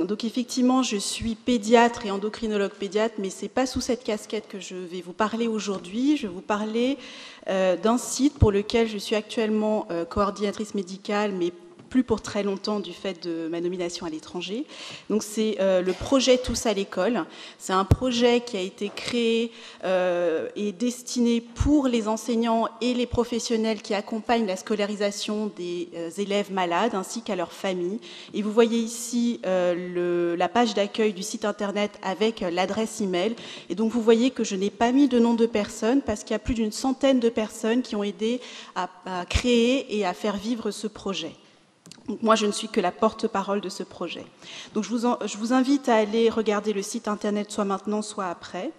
Donc effectivement, je suis pédiatre et endocrinologue pédiatre, mais ce n'est pas sous cette casquette que je vais vous parler aujourd'hui. Je vais vous parler d'un site pour lequel je suis actuellement coordinatrice médicale, mais plus pour très longtemps du fait de ma nomination à l'étranger. Donc c'est le projet Tous à l'école. C'est un projet qui a été créé et destiné pour les enseignants et les professionnels qui accompagnent la scolarisation des élèves malades ainsi qu'à leurs familles. Et vous voyez ici la page d'accueil du site internet avec l'adresse email. Et donc vous voyez que je n'ai pas mis de nom de personnes parce qu'il y a plus d'une centaine de personnes qui ont aidé à créer et à faire vivre ce projet. Donc moi, je ne suis que la porte-parole de ce projet. Donc je vous invite à aller regarder le site internet soit maintenant, soit après.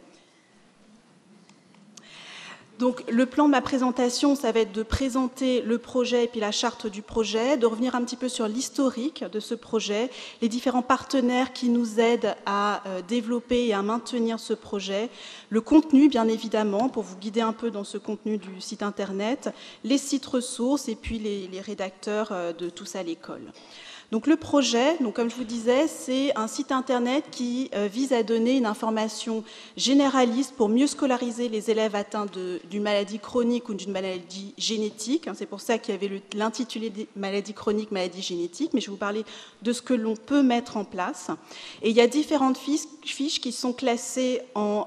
Donc le plan de ma présentation, ça va être de présenter le projet et puis la charte du projet, de revenir un petit peu sur l'historique de ce projet, les différents partenaires qui nous aident à développer et à maintenir ce projet, le contenu bien évidemment, pour vous guider un peu dans ce contenu du site internet, les sites ressources et puis les rédacteurs de Tous à l'école. Donc le projet, donc comme je vous disais, c'est un site internet qui vise à donner une information généraliste pour mieux scolariser les élèves atteints d'une maladie chronique ou d'une maladie génétique. C'est pour ça qu'il y avait l'intitulé des maladies chroniques, maladies génétiques, mais je vais vous parler de ce que l'on peut mettre en place. Et il y a différentes fiches qui sont classées en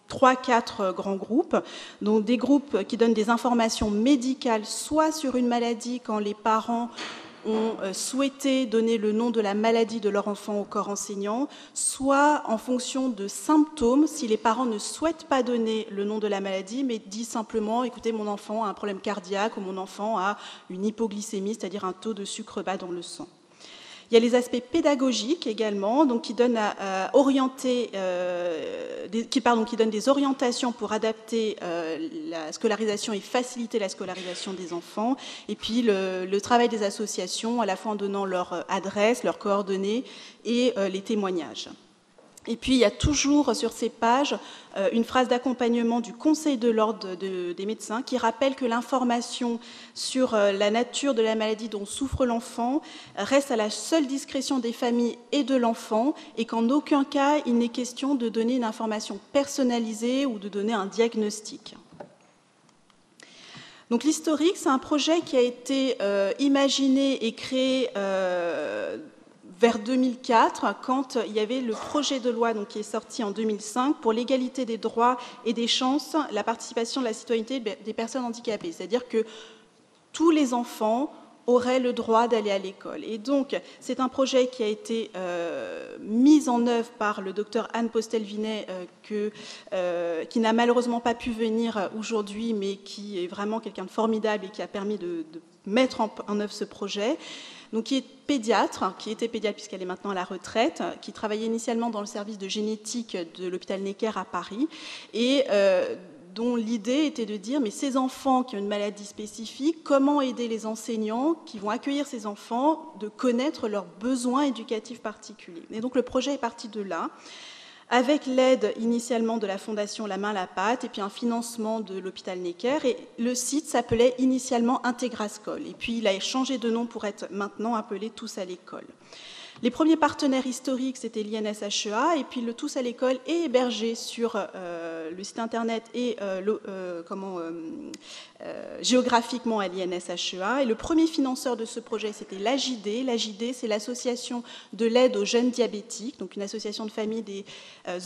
3-4 grands groupes, donc des groupes qui donnent des informations médicales, soit sur une maladie quand les parents ont souhaité donner le nom de la maladie de leur enfant au corps enseignant, soit en fonction de symptômes, si les parents ne souhaitent pas donner le nom de la maladie, mais disent simplement, écoutez, mon enfant a un problème cardiaque ou mon enfant a une hypoglycémie, c'est-à-dire un taux de sucre bas dans le sang. Il y a les aspects pédagogiques également, donc qui donnent qui donnent des orientations pour adapter la scolarisation et faciliter la scolarisation des enfants. Et puis le travail des associations, à la fois en donnant leur adresse, leurs coordonnées et les témoignages. Et puis, il y a toujours sur ces pages une phrase d'accompagnement du Conseil de l'ordre des médecins qui rappelle que l'information sur la nature de la maladie dont souffre l'enfant reste à la seule discrétion des familles et de l'enfant et qu'en aucun cas, il n'est question de donner une information personnalisée ou de donner un diagnostic. Donc l'historique, c'est un projet qui a été imaginé et créé vers 2004, quand il y avait le projet de loi qui est sorti en 2005 pour l'égalité des droits et des chances, la participation de la citoyenneté des personnes handicapées. C'est-à-dire que tous les enfants auraient le droit d'aller à l'école. Et donc, c'est un projet qui a été mis en œuvre par le docteur Anne Postel-Vinet, qui n'a malheureusement pas pu venir aujourd'hui, mais qui est vraiment quelqu'un de formidable et qui a permis de mettre en œuvre ce projet. Donc, qui était pédiatre puisqu'elle est maintenant à la retraite, qui travaillait initialement dans le service de génétique de l'hôpital Necker à Paris, et dont l'idée était de dire, mais ces enfants qui ont une maladie spécifique, comment aider les enseignants qui vont accueillir ces enfants de connaître leurs besoins éducatifs particuliers. Et donc le projet est parti de là, avec l'aide initialement de la Fondation La Main à la Pâte et puis un financement de l'hôpital Necker. Et le site s'appelait initialement Intégrascol. Et puis il a changé de nom pour être maintenant appelé Tous à l'école. Les premiers partenaires historiques, c'était l'INSHEA, et puis le Tous à l'école est hébergé sur le site internet et géographiquement à l'INSHEA. Et le premier financeur de ce projet, c'était l'AJD. L'AJD, c'est l'association de l'aide aux jeunes diabétiques, donc une association de famille des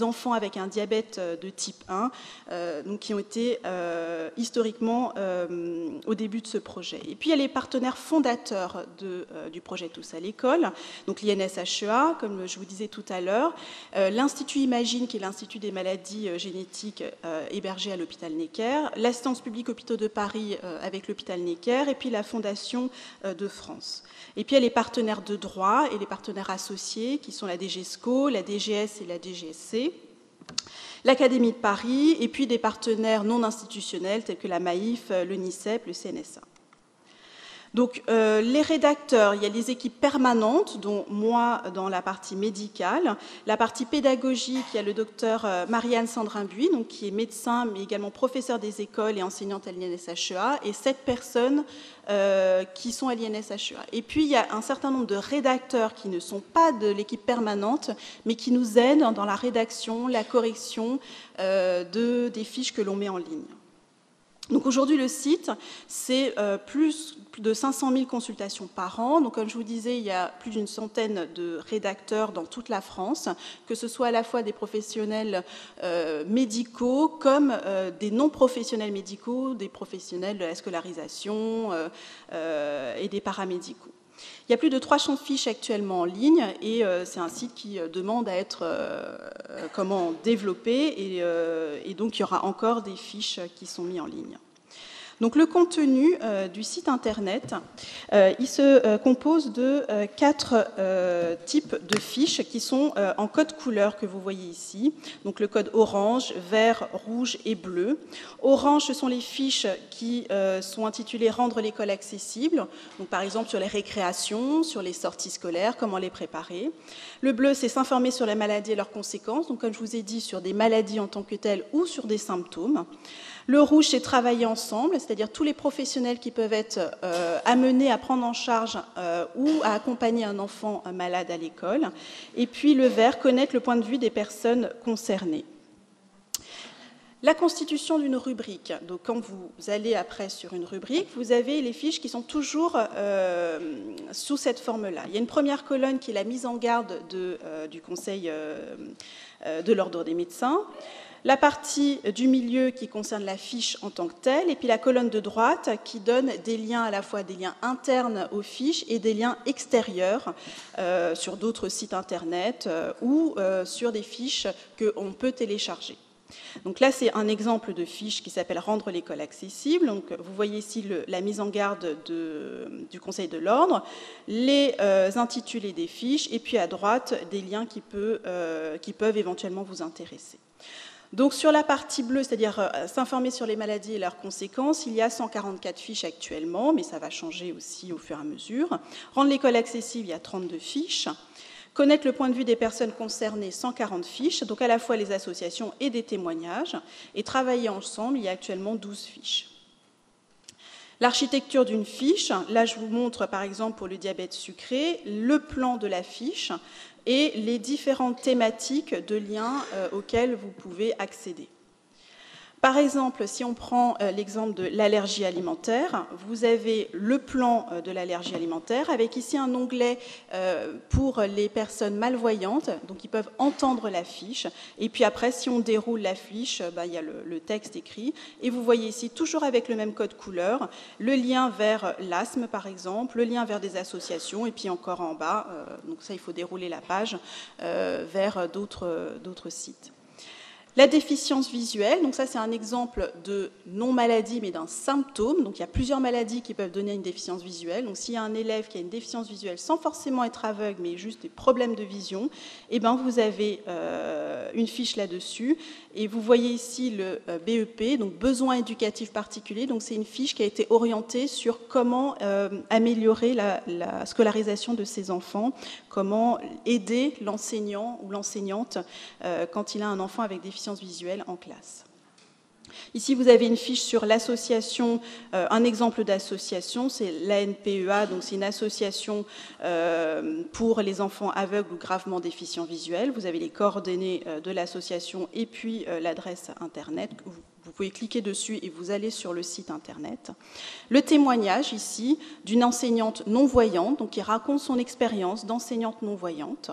enfants avec un diabète de type 1, donc qui ont été historiquement au début de ce projet. Et puis il y a les partenaires fondateurs du projet Tous à l'école, donc l'INSHEA, comme je vous disais tout à l'heure, l'Institut Imagine, qui est l'Institut des maladies génétiques hébergé à l'hôpital Necker, l'Assistance publique Hôpitaux de Paris avec l'hôpital Necker, et puis la Fondation de France. Et puis il y a les partenaires de droit et les partenaires associés, qui sont la DGESCO, la DGS et la DGSC, l'Académie de Paris, et puis des partenaires non institutionnels tels que la MAIF, le NICEP, le CNSA. Donc, les rédacteurs, il y a les équipes permanentes, dont moi dans la partie médicale. La partie pédagogique, il y a le docteur Marianne Sandrin-Buis, donc qui est médecin, mais également professeur des écoles et enseignante à l'INSHEA, et 7 personnes qui sont à l'INSHEA. Et puis, il y a un certain nombre de rédacteurs qui ne sont pas de l'équipe permanente, mais qui nous aident dans la rédaction, la correction des fiches que l'on met en ligne. Donc aujourd'hui, le site, c'est plus de 500 000 consultations par an. Donc comme je vous disais, il y a plus d'une centaine de rédacteurs dans toute la France, que ce soit à la fois des professionnels médicaux comme des non-professionnels médicaux, des professionnels de la scolarisation et des paramédicaux. Il y a plus de 300 fiches actuellement en ligne et c'est un site qui demande à être développé et donc il y aura encore des fiches qui sont mises en ligne. Donc le contenu du site internet, il se compose de 4 types de fiches qui sont en code couleur que vous voyez ici. Donc le code orange, vert, rouge et bleu. Orange, ce sont les fiches qui sont intitulées « Rendre l'école accessible », donc par exemple sur les récréations, sur les sorties scolaires, comment les préparer. Le bleu, c'est s'informer sur les maladies et leurs conséquences, donc comme je vous ai dit, sur des maladies en tant que telles ou sur des symptômes. Le rouge, c'est travailler ensemble, c'est-à-dire tous les professionnels qui peuvent être amenés à prendre en charge ou à accompagner un enfant malade à l'école. Et puis le vert, connaître le point de vue des personnes concernées. La constitution d'une rubrique. Donc quand vous allez après sur une rubrique, vous avez les fiches qui sont toujours sous cette forme-là. Il y a une première colonne qui est la mise en garde du Conseil de l'Ordre des médecins. La partie du milieu qui concerne la fiche en tant que telle, et puis la colonne de droite qui donne des liens à la fois des liens internes aux fiches et des liens extérieurs sur d'autres sites internet ou sur des fiches qu'on peut télécharger. Donc là, c'est un exemple de fiche qui s'appelle « Rendre l'école accessible ». Donc, vous voyez ici la mise en garde du Conseil de l'Ordre, les intitulés des fiches, et puis à droite, des liens qui peuvent éventuellement vous intéresser. Donc sur la partie bleue, c'est-à-dire s'informer sur les maladies et leurs conséquences, il y a 144 fiches actuellement, mais ça va changer aussi au fur et à mesure. Rendre l'école accessible, il y a 32 fiches. Connaître le point de vue des personnes concernées, 140 fiches, donc à la fois les associations et des témoignages. Et travailler ensemble, il y a actuellement 12 fiches. L'architecture d'une fiche, là je vous montre par exemple pour le diabète sucré, le plan de la fiche et les différentes thématiques de liens auxquels vous pouvez accéder. Par exemple, si on prend l'exemple de l'allergie alimentaire, vous avez le plan de l'allergie alimentaire avec ici un onglet pour les personnes malvoyantes, donc ils peuvent entendre la fiche. Et puis après, si on déroule la fiche, il y a le texte écrit. Et vous voyez ici, toujours avec le même code couleur, le lien vers l'asthme, par exemple, le lien vers des associations, et puis encore en bas, donc ça, il faut dérouler la page, vers d'autres sites. La déficience visuelle, donc ça c'est un exemple de non-maladie mais d'un symptôme. Donc il y a plusieurs maladies qui peuvent donner une déficience visuelle. Donc s'il y a un élève qui a une déficience visuelle sans forcément être aveugle mais juste des problèmes de vision, eh bien vous avez une fiche là-dessus. Et vous voyez ici le BEP, donc besoin éducatif particulier. Donc c'est une fiche qui a été orientée sur comment améliorer la scolarisation de ces enfants, comment aider l'enseignant ou l'enseignante quand il a un enfant avec déficience visuelle en classe. Ici, vous avez une fiche sur l'association, un exemple d'association, c'est l'ANPEA, donc c'est une association pour les enfants aveugles ou gravement déficients visuels. Vous avez les coordonnées de l'association et puis l'adresse Internet. Vous pouvez cliquer dessus et vous allez sur le site Internet. Le témoignage ici d'une enseignante non-voyante, donc qui raconte son expérience d'enseignante non-voyante.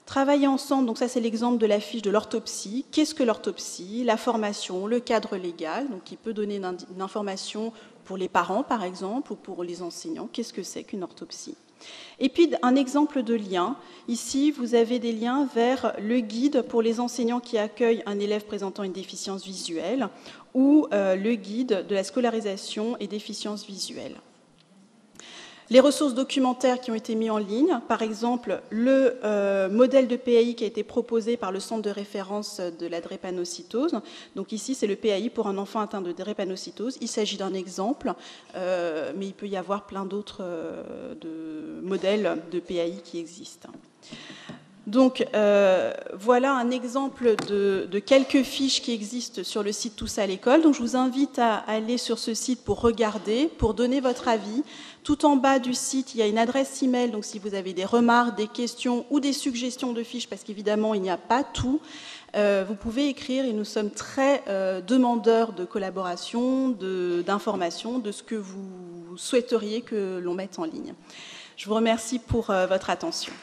Travailler ensemble, donc ça c'est l'exemple de la fiche de l'orthopsie. Qu'est-ce que l'orthopsie? La formation, le cadre légal, donc qui peut donner une information pour les parents par exemple ou pour les enseignants. Qu'est-ce que c'est qu'une orthopsie? Et puis un exemple de lien. Ici, vous avez des liens vers le guide pour les enseignants qui accueillent un élève présentant une déficience visuelle ou le guide de la scolarisation et déficience visuelle. Les ressources documentaires qui ont été mises en ligne, par exemple le modèle de PAI qui a été proposé par le centre de référence de la drépanocytose. Donc ici, c'est le PAI pour un enfant atteint de drépanocytose. Il s'agit d'un exemple, mais il peut y avoir plein d'autres modèles de PAI qui existent. Donc voilà un exemple de quelques fiches qui existent sur le site Tous à l'école. Donc je vous invite à aller sur ce site pour regarder, pour donner votre avis. Tout en bas du site, il y a une adresse email, donc si vous avez des remarques, des questions ou des suggestions de fiches, parce qu'évidemment il n'y a pas tout, vous pouvez écrire et nous sommes très demandeurs de collaboration, d'informations, de ce que vous souhaiteriez que l'on mette en ligne. Je vous remercie pour votre attention.